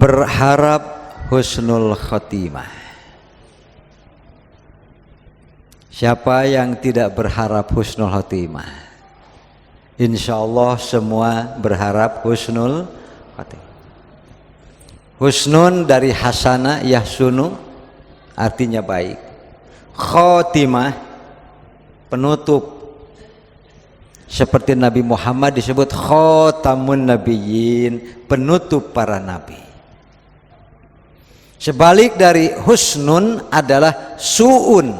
berharap husnul khotimah. Siapa yang tidak berharap husnul khotimah? Insya Allah semua berharap husnul khotimah. Husnun dari hasana yahsunu, artinya baik. Khotimah, penutup. Seperti Nabi Muhammad disebut khotamun nabiyyin, penutup para nabi. Sebalik dari husnun adalah su'un.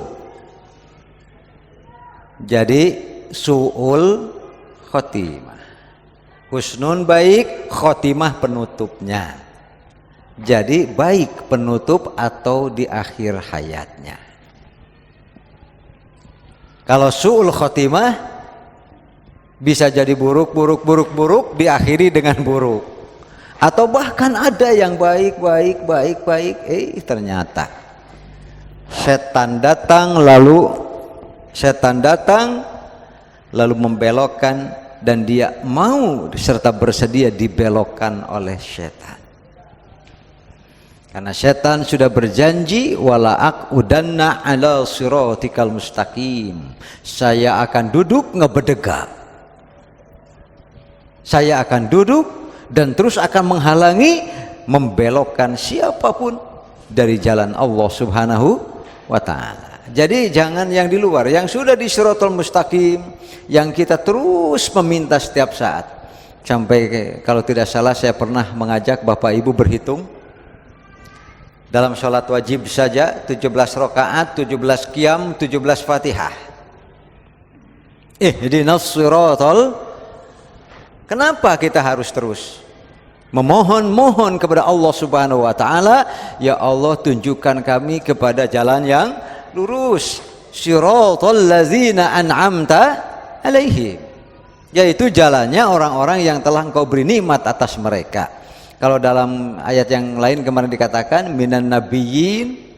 Jadi su'ul khotimah. Husnun baik, khotimah penutupnya. Jadi baik penutup atau di akhir hayatnya. Kalau su'ul khotimah bisa jadi buruk diakhiri dengan buruk. Atau bahkan ada yang baik, ternyata setan datang lalu membelokkan, dan dia mau serta bersedia dibelokkan oleh setan. Karena setan sudah berjanji, wala aqudanna ala siratikal mustaqim, saya akan duduk ngebedega, saya akan duduk dan terus akan menghalangi, membelokkan siapapun dari jalan Allah Subhanahu wa ta'ala. Jadi jangan yang di luar, yang sudah di siratal mustaqim, yang kita terus meminta setiap saat. Sampai kalau tidak salah saya pernah mengajak Bapak Ibu berhitung dalam sholat wajib saja 17 rakaat, 17 qiyam, 17 Fatihah. Ihdinas siratal. Kenapa kita harus terus memohon kepada Allah Subhanahu wa ta'ala? Ya Allah, tunjukkan kami kepada jalan yang lurus. Siratal ladzina an'amta alaihim, yaitu jalannya orang-orang yang telah Engkau beri nikmat atas mereka. Kalau dalam ayat yang lain kemarin dikatakan minan nabiyyin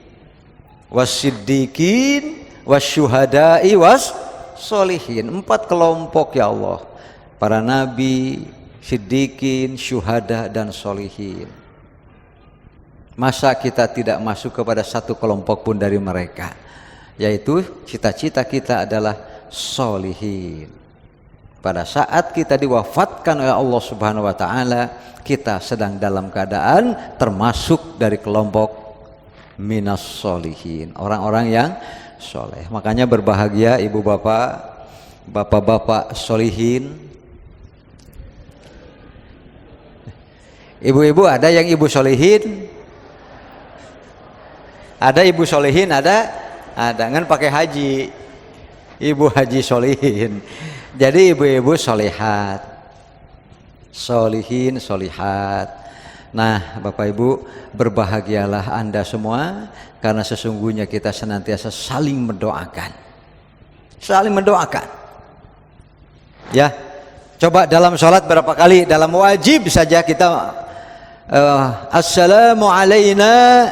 wasiddiqin wasyuhada'i wassolihin. 4 kelompok ya Allah, para nabi, siddiqin, syuhada dan solihin. Masa kita tidak masuk kepada satu kelompok pun dari mereka, yaitu cita-cita kita adalah solihin. Pada saat kita diwafatkan oleh Allah Subhanahu wa ta'ala, kita sedang dalam keadaan termasuk dari kelompok minas solihin, orang-orang yang soleh. Makanya berbahagia ibu bapak, bapak-bapak solihin. Ibu-ibu ada yang ibu solihin? Ada ibu solihin, ada kan pakai haji. Ibu haji solihin. Jadi ibu-ibu solihat, solihin, solihat. Nah Bapak Ibu, berbahagialah Anda semua, karena sesungguhnya kita senantiasa saling mendoakan. Saling mendoakan. Ya, coba dalam sholat berapa kali? Dalam wajib saja kita assalamu alayna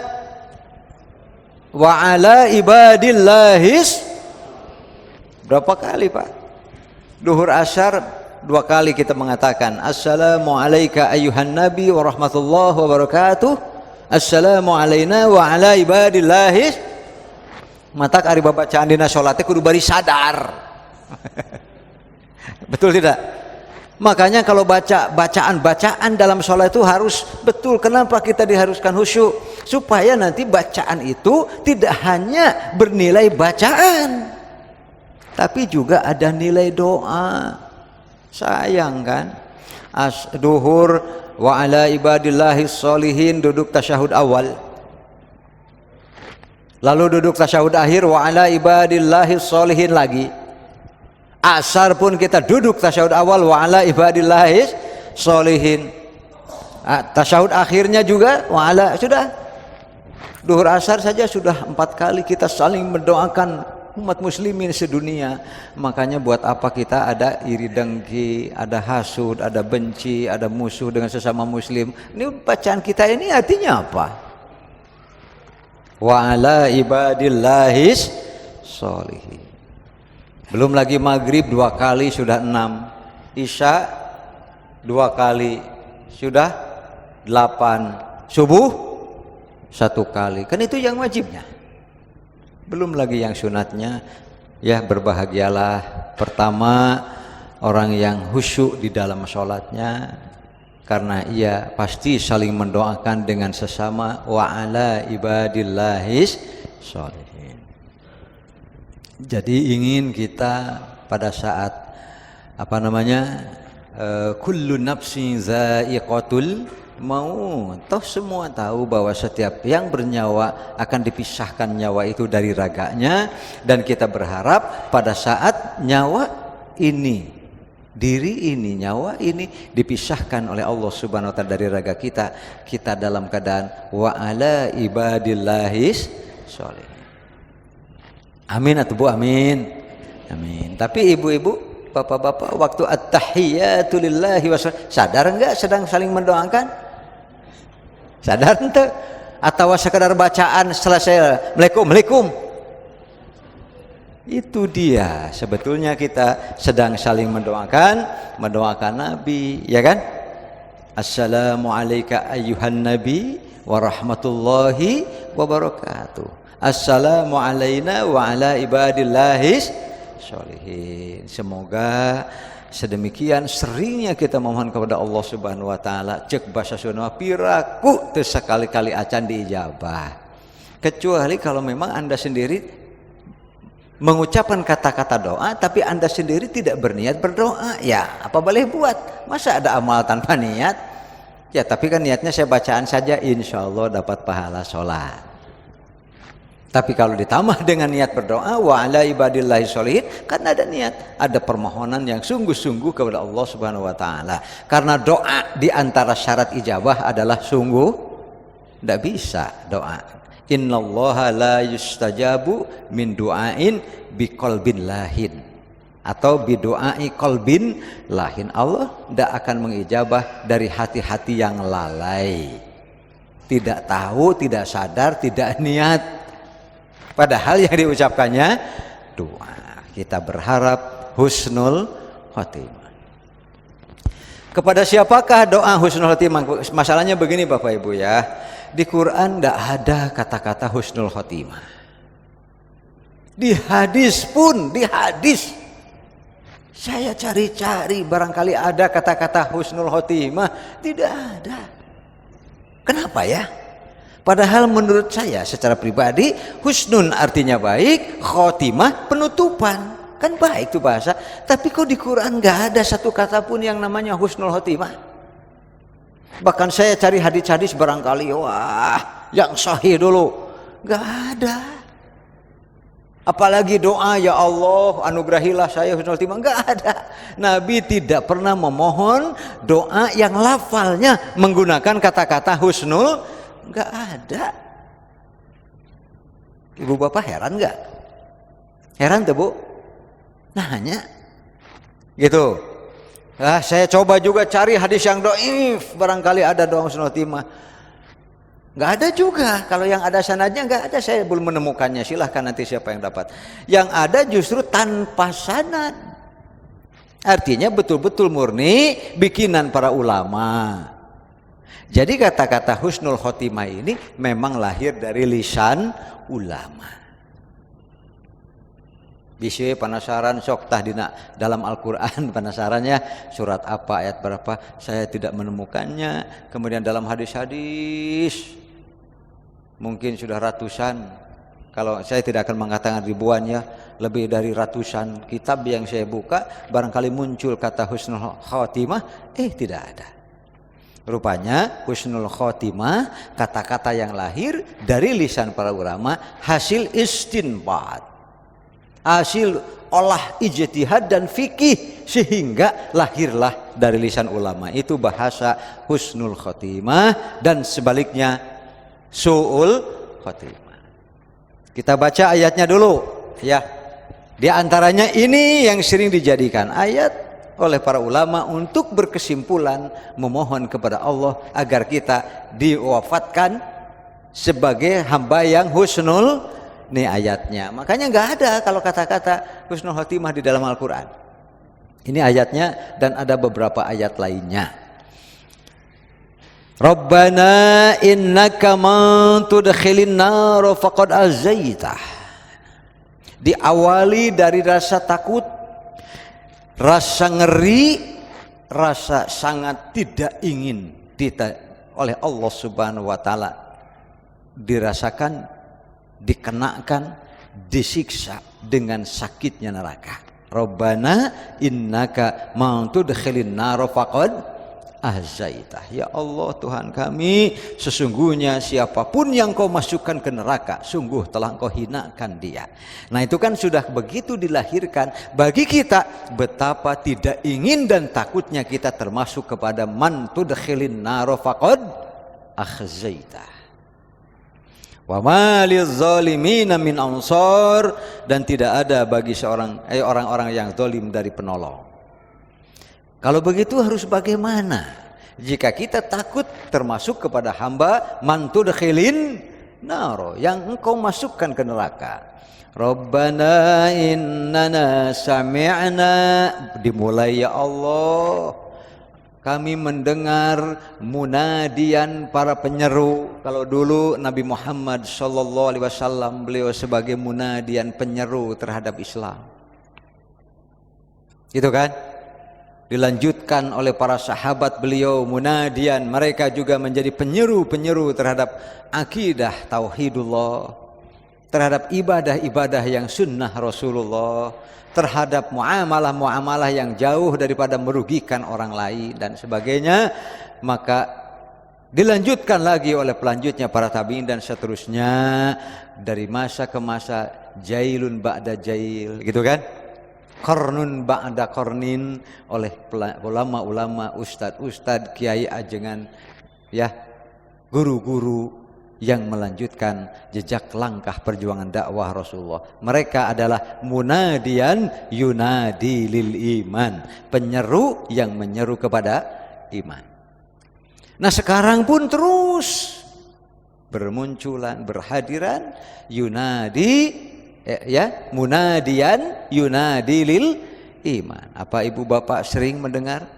wa ala ibadillahis. Berapa kali Pak? Duhur asyar 2 kali kita mengatakan assalamu alayka ayyuhan nabi wa rahmatullahi wa barakatuh, assalamu alayna wa ala ibadillahi. Matak ari babacaan dina salatnya kudu bari sadar. Betul tidak? Makanya kalau bacaan dalam sholat itu harus betul. Kenapa kita diharuskan khusyuk? Supaya nanti bacaan itu tidak hanya bernilai bacaan, tapi juga ada nilai doa. Sayang kan? Duhur wa ala ibadillahi sholihin, duduk tasyahud awal. Lalu duduk tasyahud akhir wa ala ibadillahi sholihin lagi. Asar pun kita duduk tasyahud awal wa ala ibadillahi sholihin. Tasyahud akhirnya juga wa ala, sudah. Duhur asar saja sudah 4 kali kita saling mendoakan umat muslimin sedunia. Makanya buat apa kita ada iri dengki, ada hasud, ada benci, ada musuh dengan sesama muslim? Ini bacaan kita ini artinya apa? Wa ala ibadillahis sholihin. Belum lagi maghrib 2 kali sudah 6, isya 2 kali sudah 8, subuh 1 kali. Kan itu yang wajibnya. Belum lagi yang sunatnya. Ya, berbahagialah pertama orang yang khusyuk di dalam sholatnya, karena ia pasti saling mendoakan dengan sesama, wa ala ibadillahis sholihin. Jadi ingin kita pada saat kullu nafsin za'iqatul maut, toh semua tahu bahwa setiap yang bernyawa akan dipisahkan nyawa itu dari raganya, dan kita berharap pada saat nyawa ini, diri ini, nyawa ini dipisahkan oleh Allah Subhanahu wa taala dari raga kita, kita dalam keadaan wa ala ibadillahis sholihin. Amin atau Bu? Amin. Amin. Tapi ibu-ibu, bapak-bapak, waktu at-tahiyyatu lillahi sadar enggak sedang saling mendoakan? Sadar ente? Atau sekedar bacaan selesai Assalamualaikum? Itu dia, sebetulnya kita sedang saling mendoakan Nabi, ya kan? Assalamu alayka ayyuhan nabi wa rahmatullahi wa barakatuh. Assalamu alayna wa ala ibadillahis sholihin. Semoga sedemikian seringnya kita memohon kepada Allah Subhanahu wa taala, cek bahasa Sunda piraku teu sekali-kali acan diijabah. Kecuali kalau memang Anda sendiri mengucapkan kata-kata doa tapi Anda sendiri tidak berniat berdoa, ya apa boleh buat? Masa ada amal tanpa niat? Ya tapi kan niatnya saya bacaan saja, insya Allah dapat pahala sholat. Tapi kalau ditambah dengan niat berdoa wa ala ibadillahi sholihin, kan ada niat, ada permohonan yang sungguh-sungguh kepada Allah Subhanahu wa taala. Karena doa di antara syarat ijabah adalah sungguh, tidak bisa doa. Innallaha la yustajabu min du'ain biqalbin lahin, atau bidu'ai qalbin lahin. Allah tidak akan mengijabah dari hati-hati yang lalai, tidak tahu, tidak sadar, tidak niat, padahal yang diucapkannya doa. Kita berharap husnul khotimah. Kepada siapakah doa husnul khotimah? Masalahnya begini Bapak Ibu ya, di Quran tidak ada kata-kata husnul khotimah. Di hadis pun, di hadis saya cari-cari barangkali ada kata-kata husnul khotimah, tidak ada. Kenapa ya? Padahal menurut saya secara pribadi husnun artinya baik, khotimah penutupan, kan baik itu bahasa. Tapi kok di Quran nggak ada satu kata pun yang namanya husnul khotimah. Bahkan saya cari hadis-hadis barangkali, wah yang sahih dulu, nggak ada. Apalagi doa, ya Allah anugerahilah saya husnul khotimah, nggak ada. Nabi tidak pernah memohon doa yang lafalnya menggunakan kata-kata husnul, nggak ada. Ibu bapak heran nggak? Heran tuh Bu? Nanya gitu. Saya coba juga cari hadis yang dhaif, barangkali ada doa husnul khotimah. Nggak ada juga. Kalau yang ada sanadnya nggak ada, saya belum menemukannya. Silahkan nanti siapa yang dapat. Yang ada justru tanpa sanad. Artinya betul-betul murni bikinan para ulama. Jadi kata-kata husnul khotimah ini memang lahir dari lisan ulama. Bisa penasaran sok tah dina dalam Al-Qur'an, penasarannya surat apa, ayat berapa, saya tidak menemukannya. Kemudian dalam hadis-hadis mungkin sudah ratusan, kalau saya tidak akan mengatakan ribuan ya, lebih dari ratusan kitab yang saya buka, barangkali muncul kata husnul khotimah, tidak ada. Rupanya husnul khotimah kata-kata yang lahir dari lisan para ulama, hasil istinbat, hasil olah ijtihad dan fikih, sehingga lahirlah dari lisan ulama itu bahasa husnul khotimah dan sebaliknya su'ul khotimah. Kita baca ayatnya dulu ya. Di antaranya ini yang sering dijadikan ayat oleh para ulama untuk berkesimpulan memohon kepada Allah agar kita diwafatkan sebagai hamba yang husnul. Ini ayatnya. Makanya nggak ada kalau kata-kata husnul khotimah di dalam Al-Quran. Ini ayatnya dan ada beberapa ayat lainnya. Rabbana innaka man tudkhilin nar faqad azaitah. Diawali dari rasa takut, rasa ngeri, rasa sangat tidak ingin oleh Allah Subhanahu wa taala dirasakan, dikenakan, disiksa dengan sakitnya neraka. Rabbana innaka man tudkhilin nar faqad azaitah. Ya Allah Tuhan kami, sesungguhnya siapapun yang kau masukkan ke neraka, sungguh telah kau hinakan dia. Nah itu kan sudah begitu dilahirkan bagi kita, betapa tidak ingin dan takutnya kita termasuk kepada man tudkhilin nar faqad akhzaitah. Wa ma lizzalimina min ansar, dan tidak ada bagi orang-orang yang zalim dari penolong. Kalau begitu harus bagaimana? Jika kita takut termasuk kepada hamba man tudkhilin nar, yang engkau masukkan ke neraka. Rabbana innana sami'na, dimulai ya Allah, kami mendengar munadian para penyeru. Kalau dulu Nabi Muhammad SAW beliau sebagai munadian penyeru terhadap Islam, gitu kan? Dilanjutkan oleh para sahabat beliau munadian, mereka juga menjadi penyeru-penyeru terhadap akidah tauhidullah, terhadap ibadah-ibadah yang sunnah Rasulullah, terhadap muamalah-muamalah yang jauh daripada merugikan orang lain dan sebagainya. Maka dilanjutkan lagi oleh pelanjutnya para tabi'in dan seterusnya, dari masa ke masa, jailun ba'da jail, gitu kan? Qarnun ba'da qarnin, oleh ulama-ulama, ustad-ustad, kiai ajengan, ya, guru-guru yang melanjutkan jejak langkah perjuangan dakwah Rasulullah. Mereka adalah munadian yunadi lil iman, penyeru yang menyeru kepada iman. Nah sekarang pun terus bermunculan, berhadiran yunadi, ya, munadian yunadi lil iman. Apa ibu bapak sering mendengar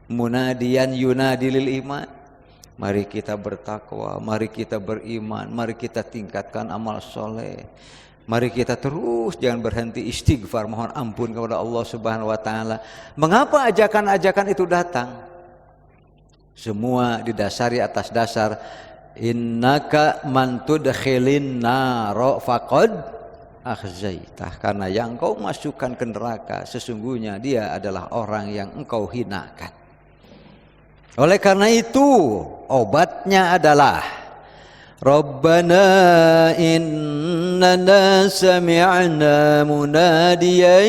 munadian yunadi lil iman? Mari kita bertakwa, mari kita beriman, mari kita tingkatkan amal soleh, mari kita terus jangan berhenti istighfar, mohon ampun kepada Allah Subhanahu wa taala. Mengapa ajakan-ajakan itu datang? Semua didasari atas dasar innaka man tudkhilin nar faqad akhzaitah, karena yang kau masukkan ke neraka sesungguhnya dia adalah orang yang engkau hinakan. Oleh karena itu obatnya adalah Rabbana innana sami'na munadiyan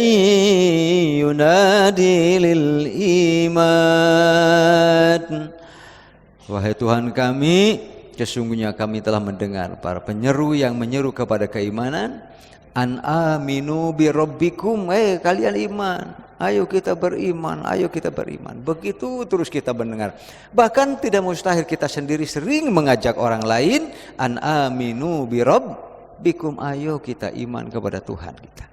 yunadi lil iman. Wahai Tuhan kami, sesungguhnya kami telah mendengar para penyeru yang menyeru kepada keimanan. An aminu bi rabbikum, kalian iman, ayo kita beriman, ayo kita beriman. Begitu terus kita mendengar. Bahkan tidak mustahil kita sendiri sering mengajak orang lain, an aminu bi rabbikum, ayo kita iman kepada Tuhan kita.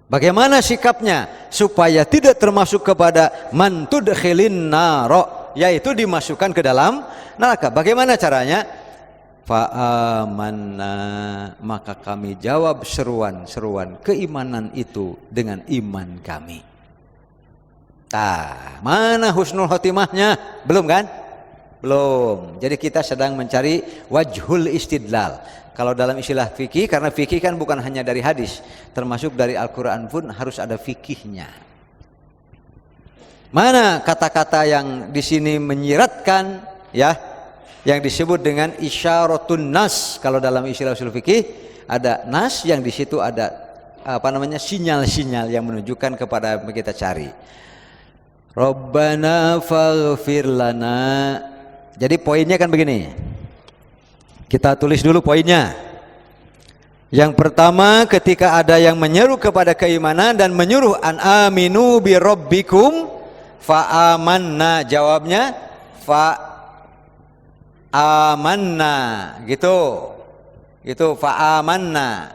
Bagaimana sikapnya supaya tidak termasuk kepada man tudkhilin nar, yaitu dimasukkan ke dalam neraka? Bagaimana caranya? Fa'amanna, maka kami jawab seruan-seruan keimanan itu dengan iman kami. Mana husnul khotimahnya? Belum kan? Belum. Jadi kita sedang mencari wajhul istidlal. Kalau dalam istilah fikih, karena fikih kan bukan hanya dari hadis, termasuk dari Al-Quran pun harus ada fikihnya. Mana kata-kata yang di sini menyiratkan, ya, yang disebut dengan isyaratun nas. Kalau dalam istilah usul fikih ada nas, yang di situ ada sinyal-sinyal yang menunjukkan kepada yang kita cari. Rabbana faghfir lana. Jadi poinnya kan begini. Kita tulis dulu poinnya. Yang pertama, ketika ada yang menyeru kepada keimanan dan menyuruh an aminu bi rabbikum fa amanna, jawabnya fa amanna, gitu fa amanna,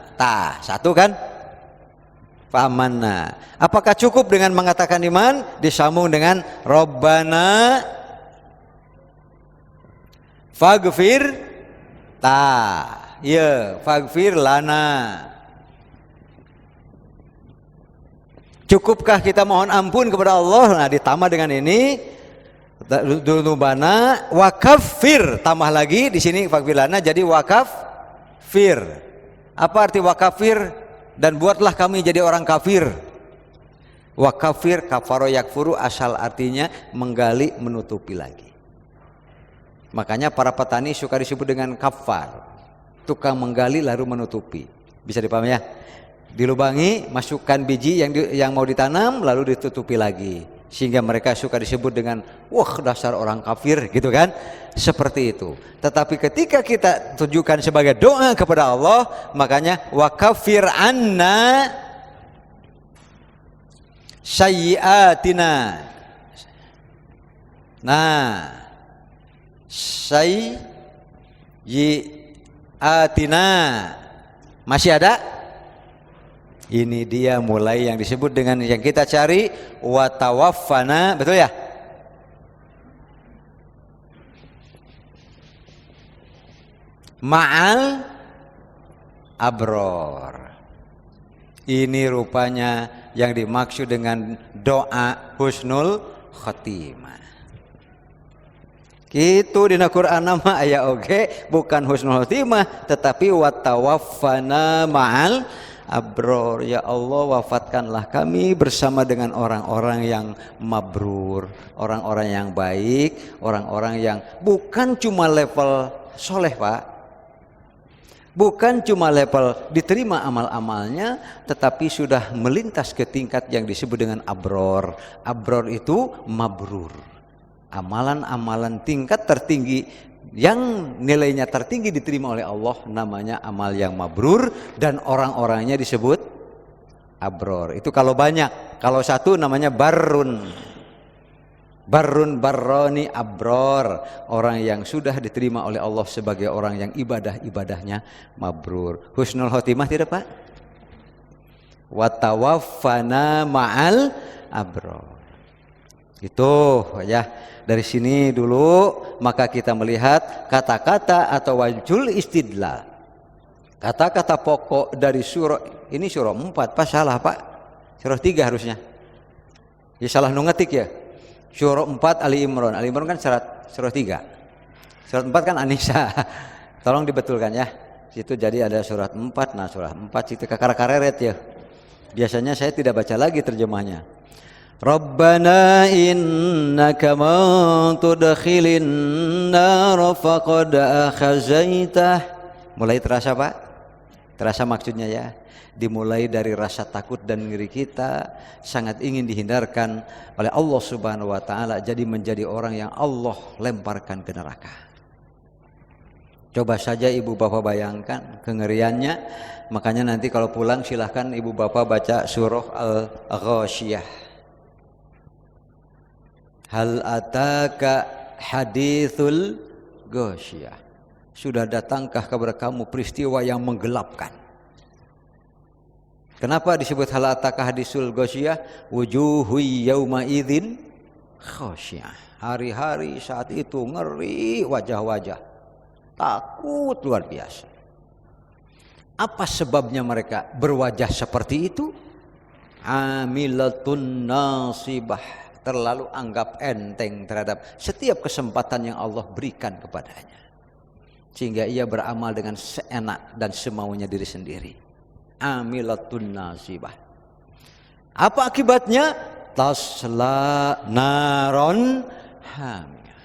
satu kan, fa amanna. Apakah cukup dengan mengatakan iman disambung dengan Rabbana Faghfir ta. Ya, faghfir lana. Cukupkah kita mohon ampun kepada Allah? Nah, ditambah dengan ini dzunubana wa kaffir, tambah lagi di sini faghfir lana jadi wakafir. Apa arti wakafir? Dan buatlah kami jadi orang kafir. Wakafir kafaro yakfuru asal artinya menggali menutupi lagi. Makanya para petani suka disebut dengan kafar, tukang menggali lalu menutupi. Bisa dipahami ya? Dilubangi, masukkan biji yang mau ditanam lalu ditutupi lagi, sehingga mereka suka disebut dengan wah dasar orang kafir gitu kan, seperti itu. Tetapi ketika kita tujukan sebagai doa kepada Allah, makanya wakafir anna sayyiatina. Nah, sayyiatina masih ada. Ini dia mulai yang disebut dengan yang kita cari watawaffana, betul ya? Ma'al abror. Ini rupanya yang dimaksud dengan doa husnul khotimah. Gitu dina Quran nama aya oge bukan husnul khotimah tetapi watawaffana ma'al abror. Ya Allah, wafatkanlah kami bersama dengan orang-orang yang mabrur, orang-orang yang baik, orang-orang yang bukan cuma level soleh Pak, bukan cuma level diterima amal-amalnya, tetapi sudah melintas ke tingkat yang disebut dengan abror. Abror itu mabrur, amalan-amalan tingkat tertinggi yang nilainya tertinggi diterima oleh Allah, namanya amal yang mabrur, dan orang-orangnya disebut abror. Itu kalau banyak. Kalau satu namanya barrun. Barrun barroni abror, orang yang sudah diterima oleh Allah sebagai orang yang ibadahnya mabrur. Husnul khotimah tidak Pak? Watawaffana ma'al abror. Itu ya. Dari sini dulu maka kita melihat kata-kata atau wajhul istidlal. Kata-kata pokok dari surah ini, surah 4 Pak, salah Pak. Surah 3 harusnya. Ya salah ngetik ya. Surah 4 Ali Imran. Ali Imran kan surah 3. Surah 4 kan An-Nisa. Tolong dibetulkan ya. Situ jadi ada surat 4. Nah, surah 4 situ kakar-kareret ya. Biasanya saya tidak baca lagi terjemahnya. Rabbana innaka man tudkhilin nar faqad akhazaitah. Mulai terasa Pak? Terasa maksudnya ya. Dimulai dari rasa takut dan ngeri kita sangat ingin dihindarkan oleh Allah Subhanahu wa taala, jadi menjadi orang yang Allah lemparkan ke neraka. Coba saja ibu bapak bayangkan kengeriannya. Makanya nanti kalau pulang silahkan ibu bapak baca surah Al-Ghasyiyah. Hal ataka hadithul ghasyiyah. Sudah datangkah kepada kamu peristiwa yang menggelapkan? Kenapa disebut hal ataka hadithul ghasyiyah? Wujuhu yauma idzin khasyiyah. Hari-hari saat itu ngeri wajah-wajah. Takut luar biasa. Apa sebabnya mereka berwajah seperti itu? Amilatun nasibah. Terlalu anggap enteng terhadap setiap kesempatan yang Allah berikan kepadanya, sehingga ia beramal dengan seenak dan semaunya diri sendiri. Amilatun nasibah. Apa akibatnya? Tasla naron hamiyah.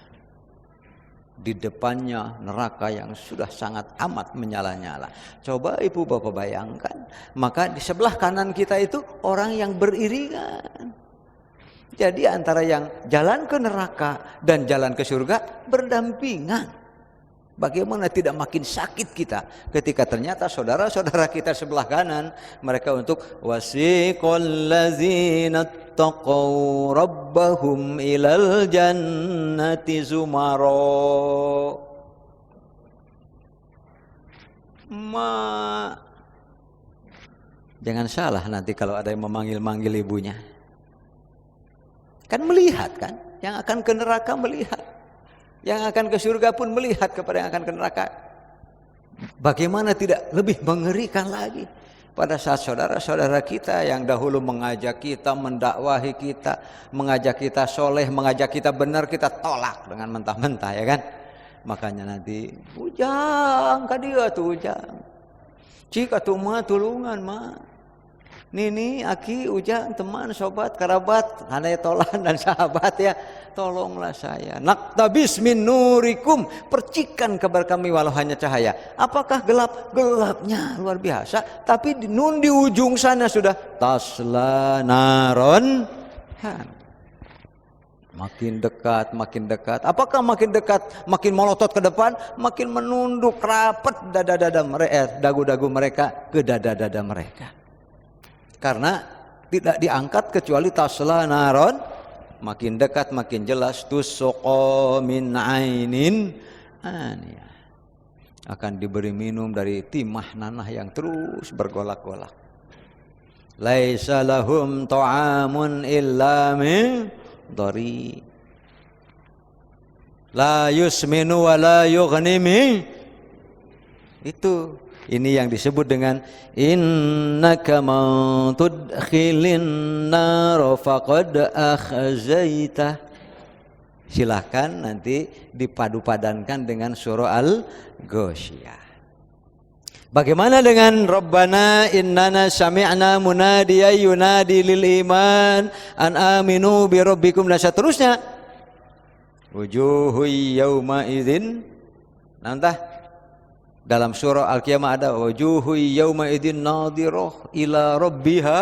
Di depannya neraka yang sudah sangat amat menyala-nyala. Coba ibu bapak bayangkan, maka di sebelah kanan kita itu orang yang beriringan. Jadi antara yang jalan ke neraka dan jalan ke surga berdampingan. Bagaimana tidak makin sakit kita ketika ternyata saudara-saudara kita sebelah kanan mereka untuk wasiqal ladzina taqaw rabbahum ilal jannati zumara. Jangan salah nanti kalau ada yang memanggil-manggil ibunya. Kan melihat kan, yang akan ke neraka melihat. Yang akan ke surga pun melihat kepada yang akan ke neraka. Bagaimana tidak lebih mengerikan lagi pada saat saudara-saudara kita yang dahulu mengajak kita, mendakwahi kita, mengajak kita soleh, mengajak kita benar, kita tolak dengan mentah-mentah, ya kan? Makanya nanti ujang ka dia tuh ujang. Cika tuh mah tulungan mah. Nini, Aki, Ujang, teman, sobat, kerabat, hanai tolan dan sahabat ya, tolonglah saya. Naktabis min nurikum, percikan kabar kami walau hanya cahaya. Apakah gelap? Gelapnya luar biasa. Tapi di ujung sana sudah tasla naron. Makin dekat, makin dekat. Apakah makin dekat, makin melotot ke depan, makin menunduk rapat dada-dada mereka, dagu-dagu mereka ke dada-dada mereka. Karena tidak diangkat kecuali tasla naron, makin dekat makin jelas, tusqa min ainin aniyah, akan diberi minum dari timah nanah yang terus bergolak-golak. Laisa lahum ta'amun illa min dari, la yusminu wa la yughni min. Itu ini yang disebut dengan innaka man tudkhilin nar faqad akhzaita. Silakan nanti dipadu-padankan dengan surah Al-Ghasyiyah. Bagaimana dengan Rabbana innana sami'na munadiyan yunadi lil iman an aminu bi rabbikum dan seterusnya. Wujuhu yauma idzin. Nantah dalam surah Al-Qiyamah ada wujuhu yauma idzin nadhirah ila rabbiha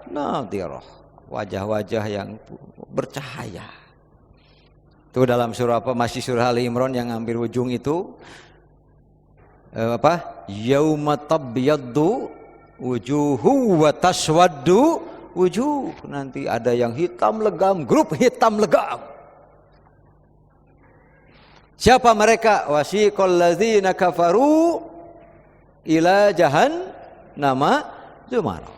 nadhirah. Wajah-wajah yang bercahaya. Itu dalam surah apa? Masih surah Ali Imran yang ambil ujung itu. Apa? Yauma tabyaddu wujuhu wa taswaddu wujuh. Nanti ada yang hitam legam, grup hitam legam. Siapa mereka? Wasiqal ladzina kafaru ila jahannama zumara.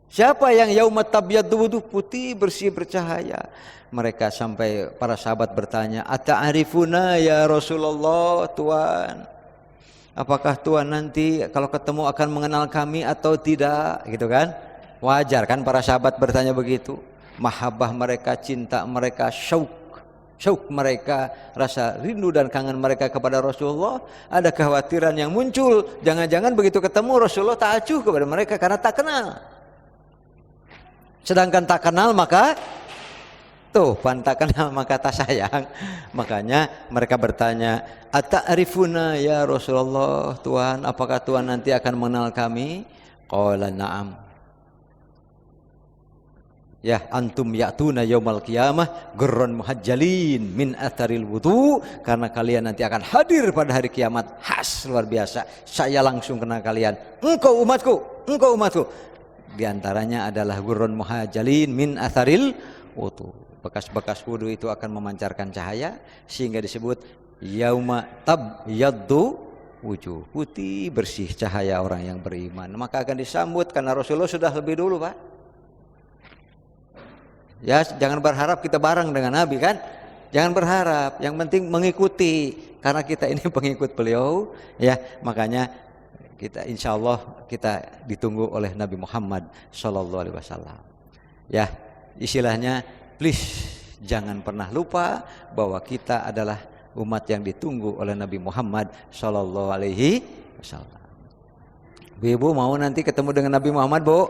Siapa yang yauma tabyaddu wujuh, putih bersih bercahaya. Mereka sampai para sahabat bertanya, "Ata'arifuna ya Rasulullah, Tuhan? Apakah Tuhan nanti kalau ketemu akan mengenal kami atau tidak?" Gitu kan? Wajar kan para sahabat bertanya begitu. Mahabbah mereka, cinta mereka, syauq mereka, rasa rindu dan kangen mereka kepada Rasulullah. Ada kekhawatiran yang muncul, jangan-jangan begitu ketemu Rasulullah tak acuh kepada mereka karena tak kenal. Sedangkan tak kenal maka tuh, tak kenal maka tak sayang. Makanya mereka bertanya, "Ata'rifuna ya Rasulullah, Tuhan, apakah Tuhan nanti akan mengenal kami?" Qala na'am. Ya, antum ya'tuna yaumal qiyamah gurran muhajjalin min atharil wudu, karena kalian nanti akan hadir pada hari kiamat khas luar biasa. Saya langsung kenal kalian. Engkau umatku. Di antaranya adalah gurran muhajjalin min atharil wudu. Bekas-bekas wudu itu akan memancarkan cahaya sehingga disebut yauma tabyaddu wujuh, putih bersih cahaya orang yang beriman. Maka akan disambut karena Rasulullah sudah lebih dulu, Pak. Ya, jangan berharap kita bareng dengan Nabi kan? Jangan berharap, yang penting mengikuti karena kita ini pengikut beliau ya. Makanya kita insyaallah kita ditunggu oleh Nabi Muhammad sallallahu alaihi wasallam. Ya, istilahnya please jangan pernah lupa bahwa kita adalah umat yang ditunggu oleh Nabi Muhammad sallallahu alaihi wasallam. Bu, mau nanti ketemu dengan Nabi Muhammad, Bu?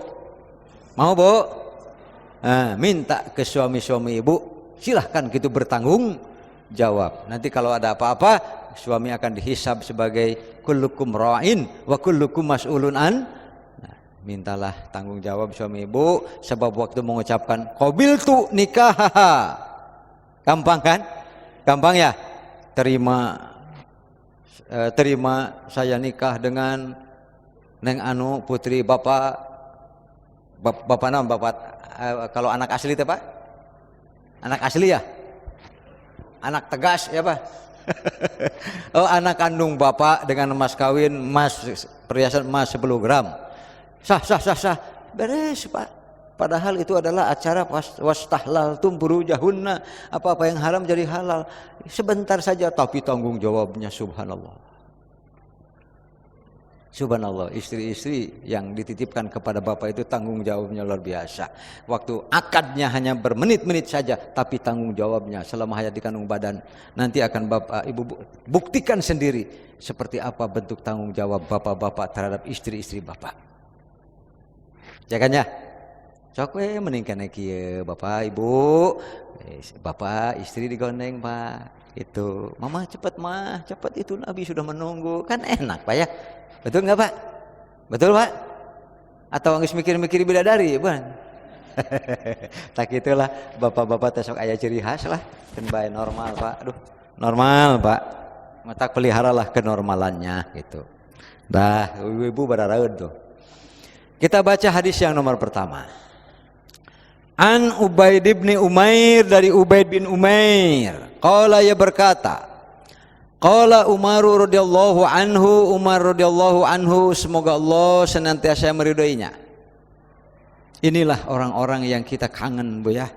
Mau, Bu? Minta ke suami-suami ibu, silahkan gitu bertanggung jawab. Nanti kalau ada apa-apa, suami akan dihisab sebagai kullukum ra'in wa kullukum mas'ulun an. Mintalah tanggung jawab suami ibu, sebab waktu mengucapkan qabiltu nikahaha, gampang kan? Gampang ya? Terima saya nikah dengan Neng Anu putri Bapak nama Bapak. Kalau anak asli itu Pak? Anak asli ya? Anak tegas ya Pak? Oh, anak kandung Bapak dengan mas kawin, perhiasan emas 10 gram. Sah. Beres Pak. Padahal itu adalah acara wastahlaltum furujahunna, apa-apa yang haram jadi halal. Sebentar saja tapi tanggung jawabnya subhanallah. Subhanallah, istri-istri yang dititipkan kepada bapak itu tanggung jawabnya luar biasa. Waktu akadnya hanya bermenit-menit saja, tapi tanggung jawabnya selama hayat di kandung badan. Nanti akan bapak ibu buktikan sendiri seperti apa bentuk tanggung jawab bapak-bapak terhadap istri-istri bapak. Jangan ya, cok meningkan kieu bapak ibu, bapak istri digondeng pak. Itu mama cepat mah, cepat itu Nabi sudah menunggu, kan enak pak ya. Betul nggak pak? Betul pak? Atau nggak mikir-mikir bidadari, bukan? Tak itulah bapak-bapak tesok ayah ciri khas lah, kan baik normal pak. Aduh, normal pak. Mata peliharalah kenormalannya gitu. Dah, ibu-ibu beraraud tuh. Kita baca hadis yang nomor pertama. An Ubaid bin Umair, dari Ubaid bin Umair. Qala, ia berkata, qala Umar radhiyallahu anhu, Umar radhiyallahu anhu, semoga Allah senantiasa meridhoinya. Inilah orang-orang yang kita kangen bu ya.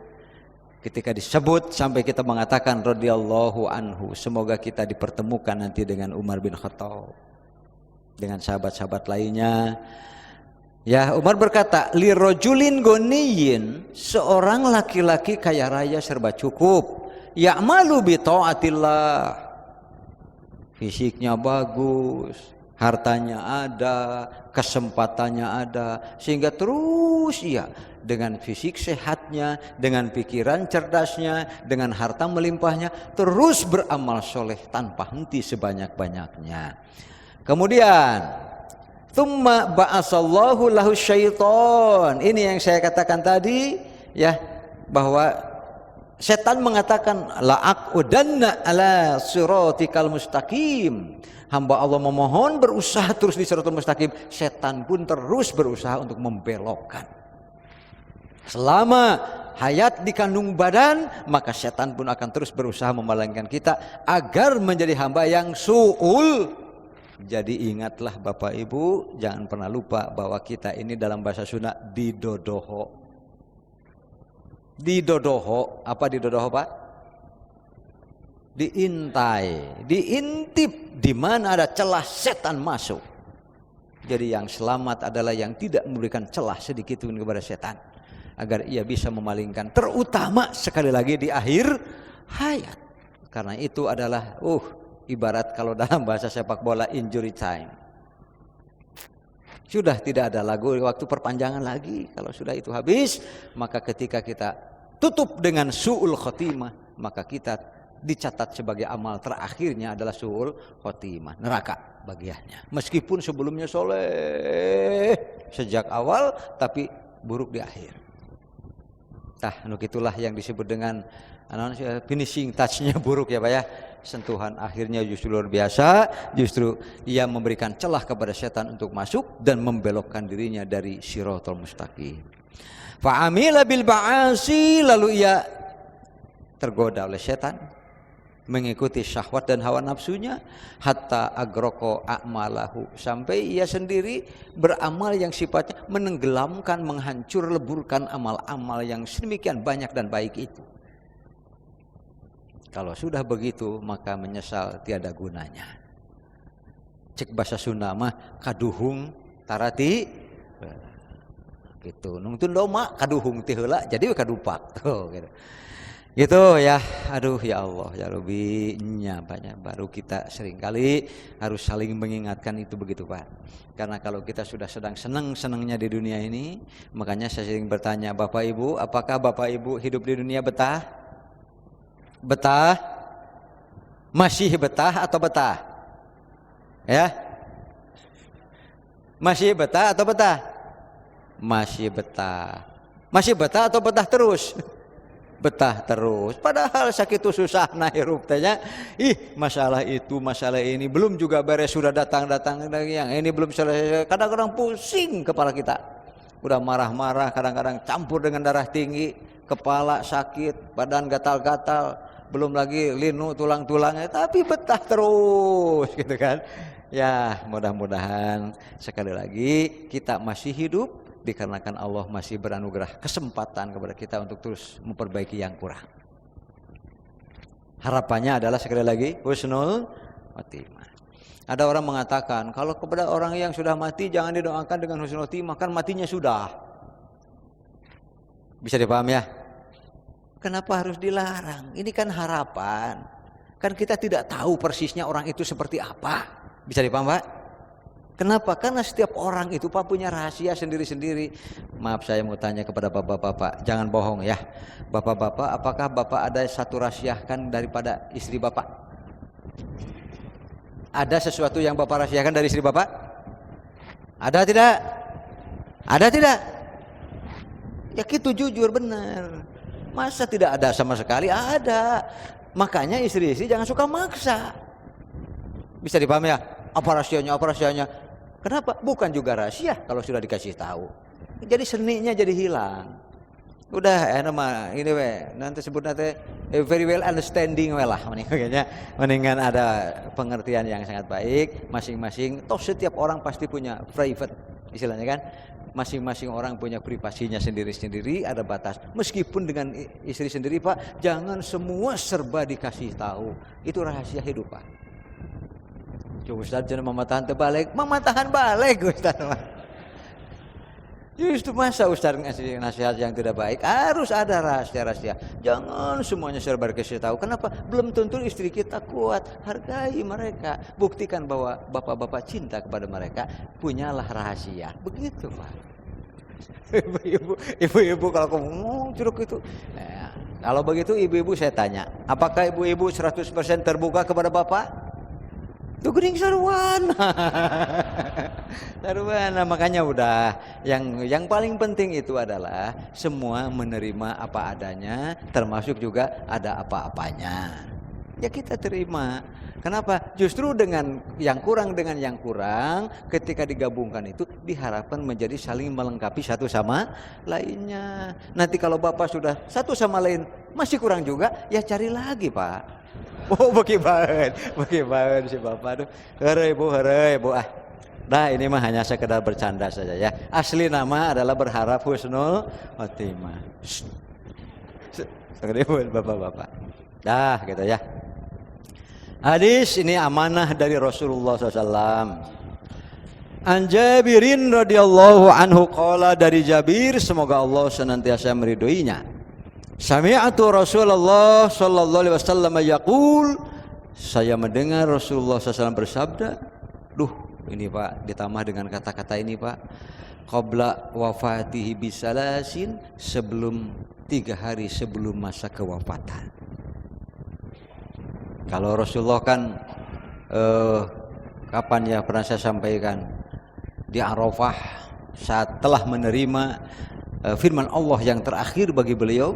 Ketika disebut sampai kita mengatakan radhiyallahu anhu, semoga kita dipertemukan nanti dengan Umar bin Khattab, dengan sahabat-sahabat lainnya. Ya, Umar berkata, li rajulin goniyin, seorang laki-laki kaya raya serba cukup, ya'malu bi taatillah, fisiknya bagus, hartanya ada, kesempatannya ada, sehingga terus ia dengan fisik sehatnya, dengan pikiran cerdasnya, dengan harta melimpahnya, terus beramal soleh tanpa henti sebanyak-banyaknya. Kemudian tsumma ba'asallahu lahu syaiton. Ini yang saya katakan tadi ya, bahwa setan mengatakan la'aqudanna ala siratikal mustaqim. Hamba Allah memohon berusaha terus di siratal mustaqim, setan pun terus berusaha untuk membelokkan. Selama hayat di kandung badan, maka setan pun akan terus berusaha memalingkan kita agar menjadi hamba yang su'ul. Jadi ingatlah Bapak Ibu, jangan pernah lupa bahwa kita ini dalam bahasa Sunda didodoho. Didodoho, apa didodoho Pak? Diintai, diintip, di mana ada celah setan masuk. Jadi yang selamat adalah yang tidak memberikan celah sedikit pun kepada setan, agar ia bisa memalingkan, terutama sekali lagi di akhir hayat. Karena itu adalah ibarat kalau dalam bahasa sepak bola injury time. Sudah tidak ada lagu waktu perpanjangan lagi. Kalau sudah itu habis, maka ketika kita tutup dengan su'ul khotimah, maka kita dicatat sebagai amal terakhirnya adalah su'ul khotimah, neraka bagiannya. Meskipun sebelumnya soleh sejak awal, tapi buruk di akhir. Itulah yang disebut dengan finishing touch-nya buruk ya Pak ya. Sentuhan akhirnya justru luar biasa, justru ia memberikan celah kepada setan untuk masuk dan membelokkan dirinya dari siratal mustaqim. Fa'amila bil ba'asi, lalu ia tergoda oleh setan, mengikuti syahwat dan hawa nafsunya, hatta agroko a'malahu, sampai ia sendiri beramal yang sifatnya menenggelamkan, menghancur leburkan amal-amal yang sedemikian banyak dan baik itu. Kalau sudah begitu maka menyesal tiada gunanya. Cek bahasa Sunda mah kaduhung tarati gitu. Nungtun doma kaduhung teh heula jadi kadupak tuh gitu. Gitu ya. Aduh ya Allah ya Rabbi, banyak baru kita seringkali harus saling mengingatkan itu begitu Pak. Karena kalau kita sudah sedang senang-senangnya di dunia ini, makanya saya sering bertanya, Bapak Ibu, apakah Bapak Ibu hidup di dunia betah? Betah? Masih betah atau betah? Ya? Masih betah atau betah? Masih betah. Masih betah atau betah terus? Betah terus. Padahal sakit susah nah hirup tanya. Masalah itu, masalah ini belum juga beres, sudah datang yang ini belum selesai. Kadang-kadang pusing kepala kita. Udah marah-marah, kadang-kadang campur dengan darah tinggi, kepala sakit, badan gatal-gatal, belum lagi linu tulang-tulangnya, tapi betah terus gitu kan. Ya, mudah-mudahan sekali lagi kita masih hidup dikarenakan Allah masih beranugerah kesempatan kepada kita untuk terus memperbaiki yang kurang. Harapannya adalah sekali lagi husnul khotimah. Ada orang mengatakan kalau kepada orang yang sudah mati jangan didoakan dengan husnul khotimah, kan matinya sudah. Bisa dipahami ya? Kenapa harus dilarang? Ini kan harapan. Kan kita tidak tahu persisnya orang itu seperti apa. Bisa dipaham, Pak? Kenapa? Karena setiap orang itu Pak punya rahasia sendiri-sendiri. Maaf saya mau tanya kepada bapak-bapak, jangan bohong ya. Bapak-bapak, apakah bapak ada satu rahasiakan daripada istri bapak? Ada sesuatu yang bapak rahasiakan dari istri bapak? Ada tidak? Ada tidak? Ya gitu jujur benar. Masa tidak ada sama sekali? Ada. Makanya istri-istri jangan suka maksa. Bisa dipahami ya? Apa rahasianya? Apa rahasianya? Kenapa? Bukan juga rahasia kalau sudah dikasih tahu. Jadi seninya jadi hilang. Udah nama ini nanti sebut nanti very well understanding lah mendingan ada pengertian yang sangat baik masing-masing. Toh setiap orang pasti punya private istilahnya kan. Masing-masing orang punya privasinya sendiri-sendiri, ada batas. Meskipun dengan istri sendiri Pak, jangan semua serba dikasih tahu. Itu rahasia hidup Pak. Coba Ustaz jangan mematahan terbalik, mematahan balik Ustaz. Justru masa Ustaz ngasih nasihat yang tidak baik, harus ada rahasia-rahasia. Jangan semuanya serba dikasih tahu. Kenapa? Belum tentu istri kita kuat. Hargai mereka. Buktikan bahwa bapak-bapak cinta kepada mereka, punyalah rahasia. Begitu Pak. Ibu-ibu kalau kamu curug itu. Nah, kalau begitu ibu-ibu saya tanya, apakah ibu-ibu 100% terbuka kepada bapak? Itu gering sarwan. Sarwana, makanya udah yang paling penting itu adalah semua menerima apa adanya, termasuk juga ada apa-apanya. Ya kita terima. Kenapa? Justru dengan yang kurang ketika digabungkan itu diharapkan menjadi saling melengkapi satu sama lainnya. Nanti kalau bapak sudah satu sama lain masih kurang juga, ya cari lagi Pak. Oh bagaimana si bapak tuh. Heureuy bu ah. Nah ini mah hanya sekedar bercanda saja ya. Asli nama adalah berharap husnul khotimah. Bapak-bapak. Dah gitu ya. Hadis ini amanah dari Rasulullah SAW. An Jabirin radhiyallahu anhu qala, dari Jabir semoga Allah senantiasa meridhoinya. Sami'atu Rasulullah sallallahu alaihi wasallam yaqul, saya mendengar Rasulullah SAW bersabda. Ini Pak ditambah dengan kata-kata ini Pak. Qabla wafatihi bisalasin, sebelum 3 hari sebelum masa kewafatan. Kalau Rasulullah kan kapan ya pernah saya sampaikan di Arafah saat telah menerima firman Allah yang terakhir bagi beliau,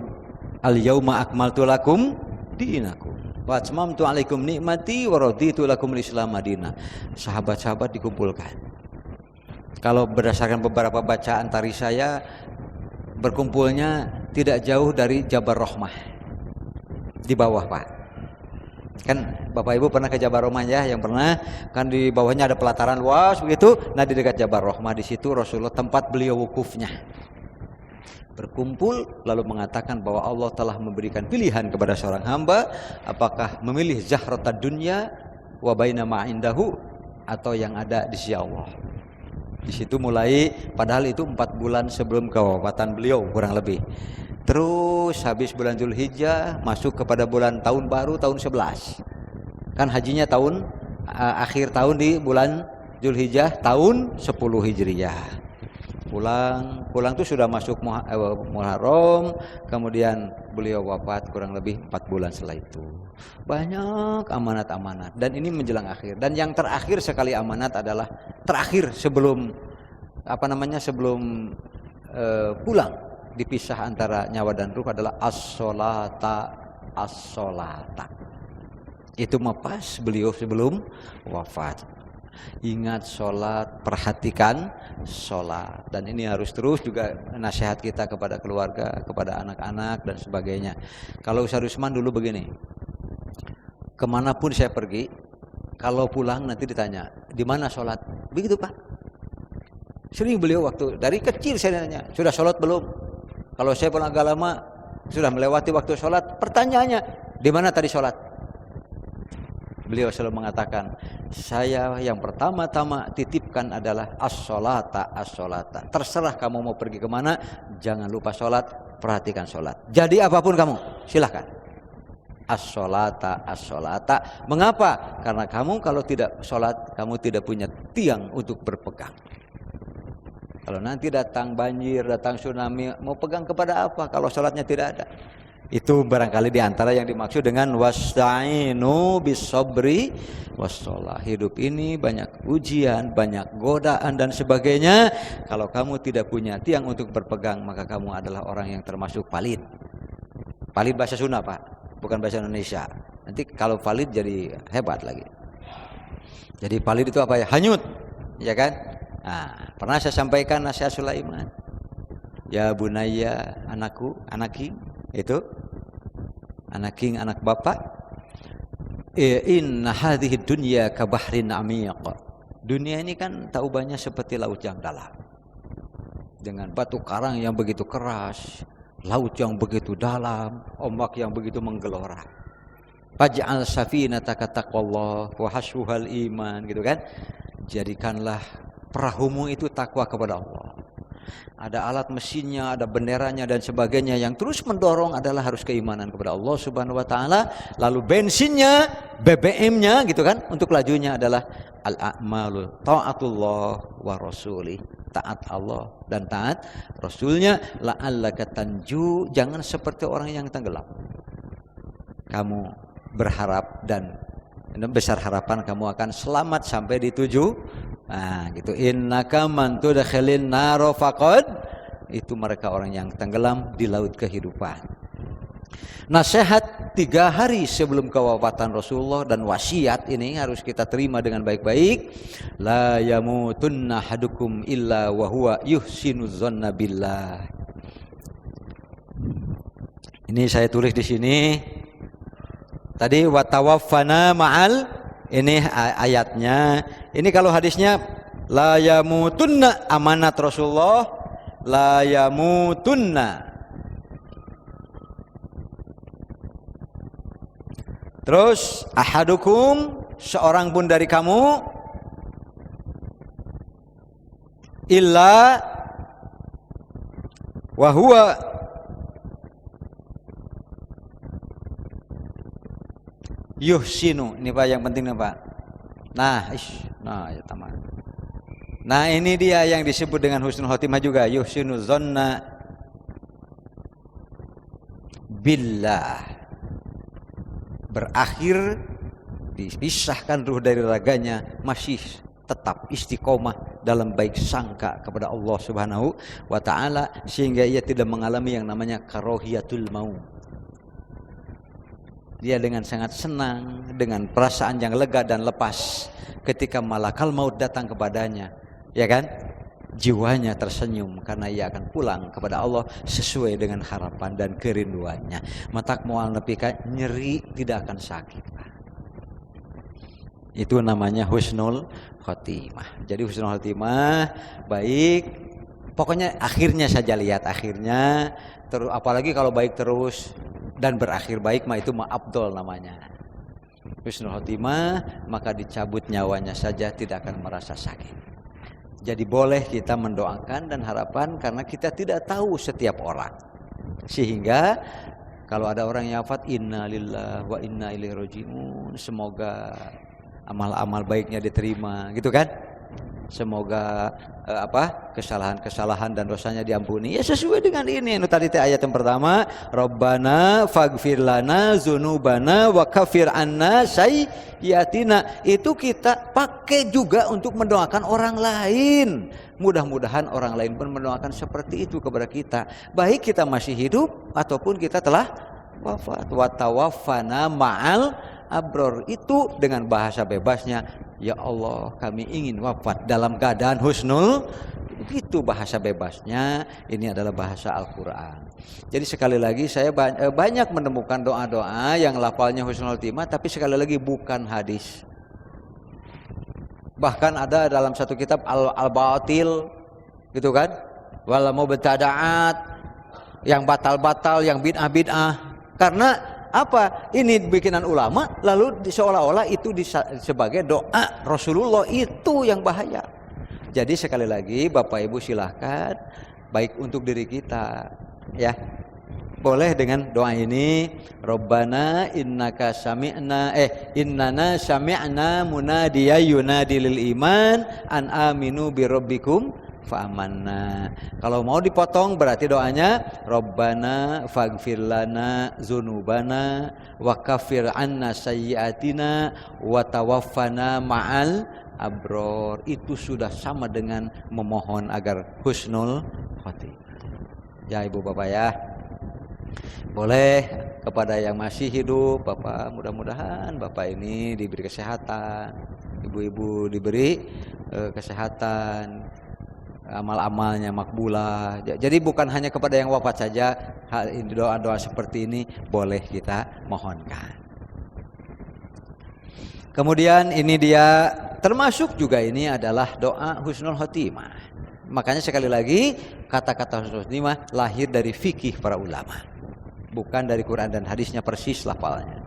al-yauma akmaltu lakum dinakum wa atmamtu alaikum nikmati wa raditu lakumul Islam madinah. Sahabat-sahabat dikumpulkan. Kalau berdasarkan beberapa bacaan tari saya, berkumpulnya tidak jauh dari Jabar Rahmah di bawah Pak. Kan Bapak Ibu pernah ke Jabar Rahmah ya, yang pernah kan di bawahnya ada pelataran luas begitu. Nah di dekat Jabar Rahmah di situ Rasulullah tempat beliau wukufnya. Berkumpul lalu mengatakan bahwa Allah telah memberikan pilihan kepada seorang hamba, apakah memilih zahratad dunya wa baina ma indahu, atau yang ada di sisi Allah. Di situ mulai, padahal itu 4 bulan sebelum kewafatan beliau kurang lebih. Terus habis bulan Zulhijjah masuk kepada bulan tahun baru tahun 11. Kan hajinya tahun akhir tahun di bulan Zulhijjah tahun 10 Hijriyah. Pulang tuh sudah masuk Muharram, kemudian beliau wafat kurang lebih 4 bulan setelah itu. Banyak amanat-amanat dan ini menjelang akhir. Dan yang terakhir sekali amanat adalah terakhir sebelum sebelum pulang, dipisah antara nyawa dan ruh adalah as-sholata. Itu pas beliau sebelum wafat. Ingat sholat, perhatikan sholat. Dan ini harus terus juga nasihat kita kepada keluarga, kepada anak-anak dan sebagainya. Kalau Ustaz Rusman dulu begini, kemanapun saya pergi, kalau pulang nanti ditanya, di mana sholat? Begitu Pak. Sering beliau waktu dari kecil saya nanya, sudah sholat belum? Kalau saya pulang agak lama, sudah melewati waktu sholat, pertanyaannya, di mana tadi sholat? Beliau selalu mengatakan, saya yang pertama-tama titipkan adalah as-sholata, as-sholata. Terserah kamu mau pergi kemana, jangan lupa sholat, perhatikan sholat. Jadi apapun kamu, silahkan. As-sholata, as-sholata. Mengapa? Karena kamu kalau tidak sholat, kamu tidak punya tiang untuk berpegang. Kalau nanti datang banjir, datang tsunami, mau pegang kepada apa kalau sholatnya tidak ada? Itu barangkali diantara yang dimaksud dengan wasta'inu bis-sabri was-shalah. Hidup ini banyak ujian, banyak godaan dan sebagainya. Kalau kamu tidak punya tiang untuk berpegang, maka kamu adalah orang yang termasuk valid. Valid bahasa Sunda, Pak, bukan bahasa Indonesia. Nanti kalau valid jadi hebat lagi. Jadi valid itu apa ya? Hanyut, ya kan? Nah, pernah saya sampaikan nasihat Sulaiman. Ya bunayya, anakku, anaki, itu anak king, anak bapak. Inna hadhihi dunya ka bahrin amiq. Dunia ini kan taubannya seperti laut yang dalam, dengan batu karang yang begitu keras, laut yang begitu dalam, ombak yang begitu menggelora. Faj'al safinataka taqwallah wa hasbuhal iman, gitu kan? Jadikanlah perahumu itu takwa kepada Allah. Ada alat mesinnya, ada benderanya dan sebagainya. Yang terus mendorong adalah harus keimanan kepada Allah Subhanahu wa taala. Lalu bensinnya, BBM-nya gitu kan, untuk lajunya adalah al-a'malu ta'atullah wa rasulih. Taat Allah dan taat Rasulnya. La'allaka tanju, jangan seperti orang yang tenggelam. Kamu berharap dan besar harapan kamu akan selamat sampai di tujuan. Nah, gitu. Innaka man tudkhilin naro faqad, itu mereka orang yang tenggelam di laut kehidupan. Nasihat 3 hari sebelum kewafatan Rasulullah dan wasiat ini harus kita terima dengan baik-baik. La yamutunna hadukum illa wa huwa yuhsinu dzanna billah. Ini saya tulis di sini. Tadi wa tawaffana ma'al, ini ayatnya. Ini kalau hadisnya la yamutunna, amanat Rasulullah, la yamutunna. Terus ahadukum, seorang pun dari kamu, illa wa huwa yuhsinu. Ini Pak yang penting nih Pak. Nah ya taman. Nah ini dia yang disebut dengan husnul khotimah juga, yuhsinu dzanna billah. Berakhir dipisahkan ruh dari raganya, masih tetap istiqomah dalam baik sangka kepada Allah Subhanahu wa taala, sehingga ia tidak mengalami yang namanya karahiyatul maut. Dia dengan sangat senang, dengan perasaan yang lega dan lepas ketika malakal maut datang kepadanya, ya kan? Jiwanya tersenyum karena ia akan pulang kepada Allah sesuai dengan harapan dan kerinduannya. Matak mual nepika, nyeri tidak akan sakit. Itu namanya husnul khotimah. Jadi husnul khotimah baik, pokoknya akhirnya saja lihat akhirnya. Terus apalagi kalau baik terus dan berakhir baik, mah itu ma'abdol namanya. Husnul khotimah, maka dicabut nyawanya saja tidak akan merasa sakit. Jadi boleh kita mendoakan dan harapan karena kita tidak tahu setiap orang. Sehingga kalau ada orang yang wafat, inna lillahi wa inna ilaihi rajiun, semoga amal-amal baiknya diterima, gitu kan? Semoga kesalahan-kesalahan dan dosanya diampuni. Ya sesuai dengan ini. Tadi ayat yang pertama, Rabbana faghfir lana dzunubana wa kaffir anna sayyiatina. Itu kita pakai juga untuk mendoakan orang lain. Mudah-mudahan orang lain pun mendoakan seperti itu kepada kita. Baik kita masih hidup ataupun kita telah wafat. Wa tawaffana ma'al abror, itu dengan bahasa bebasnya, ya Allah kami ingin wafat dalam keadaan husnul. Begitu bahasa bebasnya. Ini adalah bahasa Al-Quran. Jadi sekali lagi saya banyak menemukan doa-doa yang lafalnya husnul khotimah, tapi sekali lagi bukan hadis. Bahkan ada dalam satu kitab Al-Batil gitu kan? Wal mubtada'at, yang batal-batal, yang bid'ah-bid'ah. Karena apa? Ini bikinan ulama, lalu seolah-olah itu sebagai doa Rasulullah, itu yang bahaya. Jadi sekali lagi Bapak Ibu silahkan, baik untuk diri kita, ya. Boleh dengan doa ini, Rabbana innaka innana sami'na munadiya yunadi lil iman an aminu bi rabbikum fa'amanna. Kalau mau dipotong berarti doanya Rabbana faghfir lana dzunubana wa kaffir 'anna sayyi'atina wa tawaffana ma'al abror. Itu sudah sama dengan memohon agar husnul khotimah. Ya Ibu Bapak ya. Boleh kepada yang masih hidup, Bapak, mudah-mudahan Bapak ini diberi kesehatan, Ibu-ibu diberi kesehatan, amal-amalnya makbulah. Jadi bukan hanya kepada yang wafat saja, hal ini, doa-doa seperti ini boleh kita mohonkan. Kemudian ini dia termasuk juga ini adalah doa husnul khotimah. Makanya sekali lagi kata-kata husnul khotimah lahir dari fikih para ulama, bukan dari Quran dan hadisnya persis lafalnya.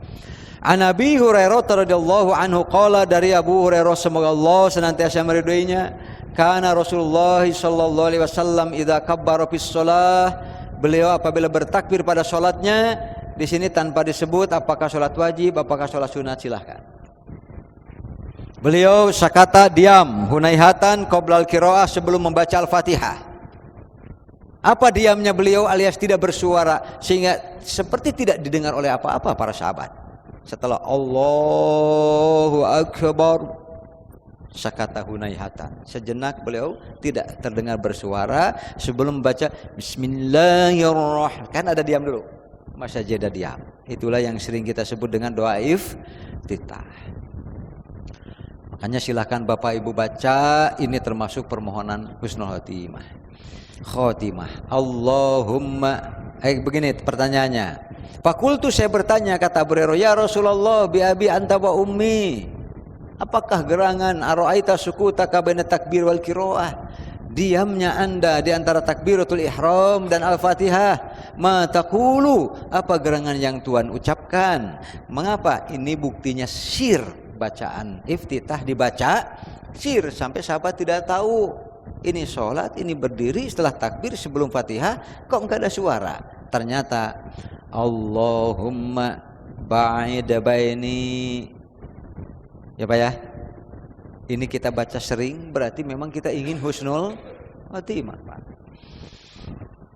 An Abi Hurairah radhiyallahu anhu qala, dari Abu Hurairah semoga Allah senantiasa meridhoinya, kana Rasulullah sallallahu alaihi wasallam idza kabbara fis shalah, beliau apabila bertakbir pada salatnya, di sini tanpa disebut apakah salat wajib, apakah salat sunat, silahkan. Beliau sakata, diam, hunaihatan qoblal qiraah, sebelum membaca Al-Fatihah. Apa diamnya beliau alias tidak bersuara sehingga seperti tidak didengar oleh apa-apa para sahabat. Setelah Allahu Akbar, sakata hunaihatan, sejenak beliau tidak terdengar bersuara sebelum membaca Bismillahirrahmanirrahim. Kan ada diam dulu, masa jeda diam. Itulah yang sering kita sebut dengan doa iftitah. Makanya silakan Bapak Ibu baca, ini termasuk permohonan husnul khotimah. Allahumma, begini pertanyaannya. Fakultu, saya bertanya, kata Abu Hurairah, ya Rasulullah, bi abi anta wa ummi, apakah gerangan ara'aita sukutaka baina takbir wal qiraah, diamnya Anda di antara takbiratul ihram dan Al-Fatihah, ma taqulu, apa gerangan yang Tuhan ucapkan? Mengapa? Ini buktinya sir, bacaan iftitah dibaca sir sampai sahabat tidak tahu ini sholat, ini berdiri setelah takbir sebelum Fatihah kok enggak ada suara. Ternyata Allahumma ba'id baini, ya Pak ya, ini kita baca sering berarti memang kita ingin husnul khotimah, Pak.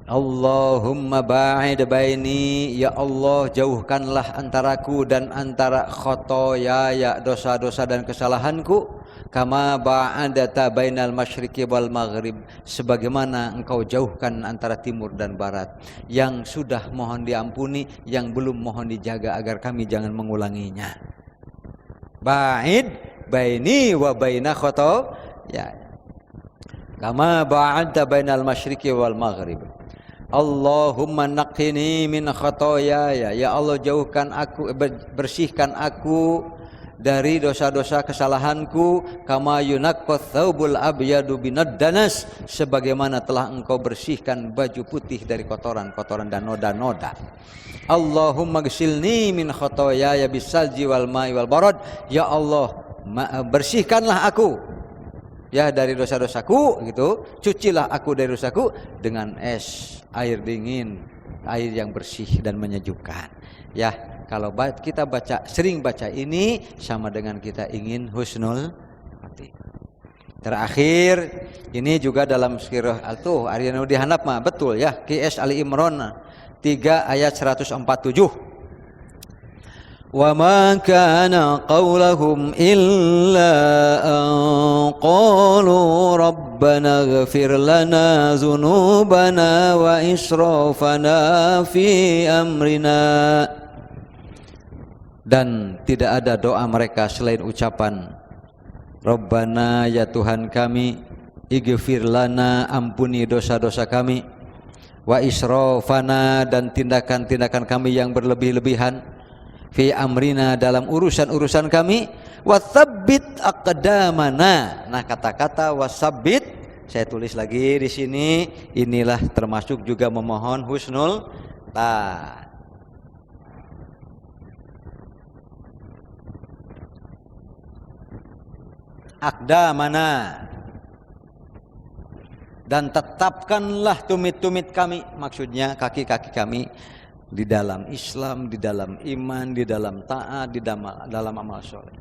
Allahumma ba'id baini, ya Allah jauhkanlah antaraku dan antara khotoya, ya dosa-dosa dan kesalahanku, kama ba'adata bainal masyriqi wal maghrib, sebagaimana engkau jauhkan antara timur dan barat. Yang sudah mohon diampuni, yang belum mohon dijaga agar kami jangan mengulanginya. Ba'id baini wa baina khotoya kama ba'adta bainal masyriqi wal maghrib. Allahumma naqqini min khotoyaya, ya Allah jauhkan aku, bersihkan aku dari dosa-dosa kesalahanku, kama yunaqqat thawbul abyadu binad danas, sebagaimana telah engkau bersihkan baju putih dari kotoran-kotoran dan noda-noda. Allahumma gsilni min khotoyaya bisalji wal ma'i wal barad, ya Allah bersihkanlah aku ya dari dosa-dosaku gitu, cucilah aku dari dosaku dengan es, air dingin, air yang bersih dan menyejukkan. Ya, kalau kita sering baca ini sama dengan kita ingin husnul khotimah. Terakhir ini juga dalam surah Al-Tuh Aryanu dihanap mah betul ya, QS Ali Imran 3 ayat 147. Wa ma kana qawlahum illa an qalu rabbana ighfir lana dzunubana wa israfana fi amrina, dan tidak ada doa mereka selain ucapan Rabbana, ya Tuhan kami, ighfir lana, ampuni dosa-dosa kami, wa israfana, dan tindakan-tindakan kami yang berlebih-lebihan, fi amrina, dalam urusan-urusan kami, wa tsabbit aqdamana. Nah, kata-kata wa tsabbit Saya tulis lagi di sini, inilah termasuk juga memohon husnul aqdamana, dan tetapkanlah tumit-tumit kami, maksudnya kaki-kaki kami, di dalam Islam, di dalam iman, di dalam taat, di dalam amal soleh.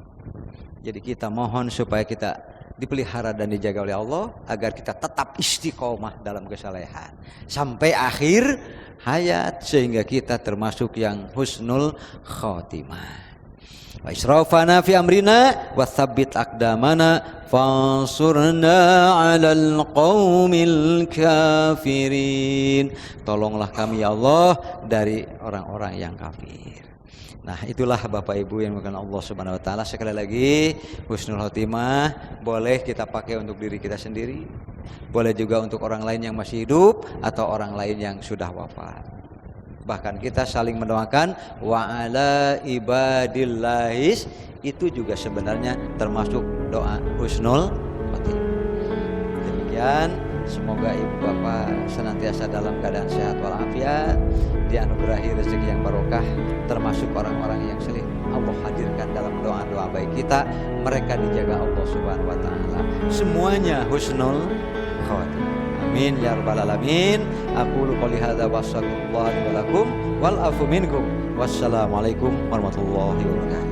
Jadi kita mohon supaya kita dipelihara dan dijaga oleh Allah agar kita tetap istiqomah dalam kesalehan sampai akhir hayat, sehingga kita termasuk yang husnul khotimah. Wa israfana fi amrina wa tsabbit aqdamana fansurna 'alal qaumil kafirin. Tolonglah kami ya Allah dari orang-orang yang kafir. Nah, itulah Bapak Ibu yang dimuliakan Allah Subhanahu wa taala. Sekali lagi, husnul khotimah boleh kita pakai untuk diri kita sendiri, boleh juga untuk orang lain yang masih hidup atau orang lain yang sudah wafat. Bahkan kita saling mendoakan wa ala ibadillahis, itu juga sebenarnya termasuk doa husnul khotimah. Demikian, semoga ibu bapak senantiasa dalam keadaan sehat walafiat, dianugerahi rezeki yang barokah, termasuk orang-orang yang sering Allah hadirkan dalam doa-doa baik kita, mereka dijaga Allah Subhanahu wa taala. Semuanya husnul khotimah. Amin ya rabbal alamin. Aqulu qouli hadza wa astaghfirullahi wa lakum wal afu minkum. Wassalamualaikum warahmatullahi wabarakatuh.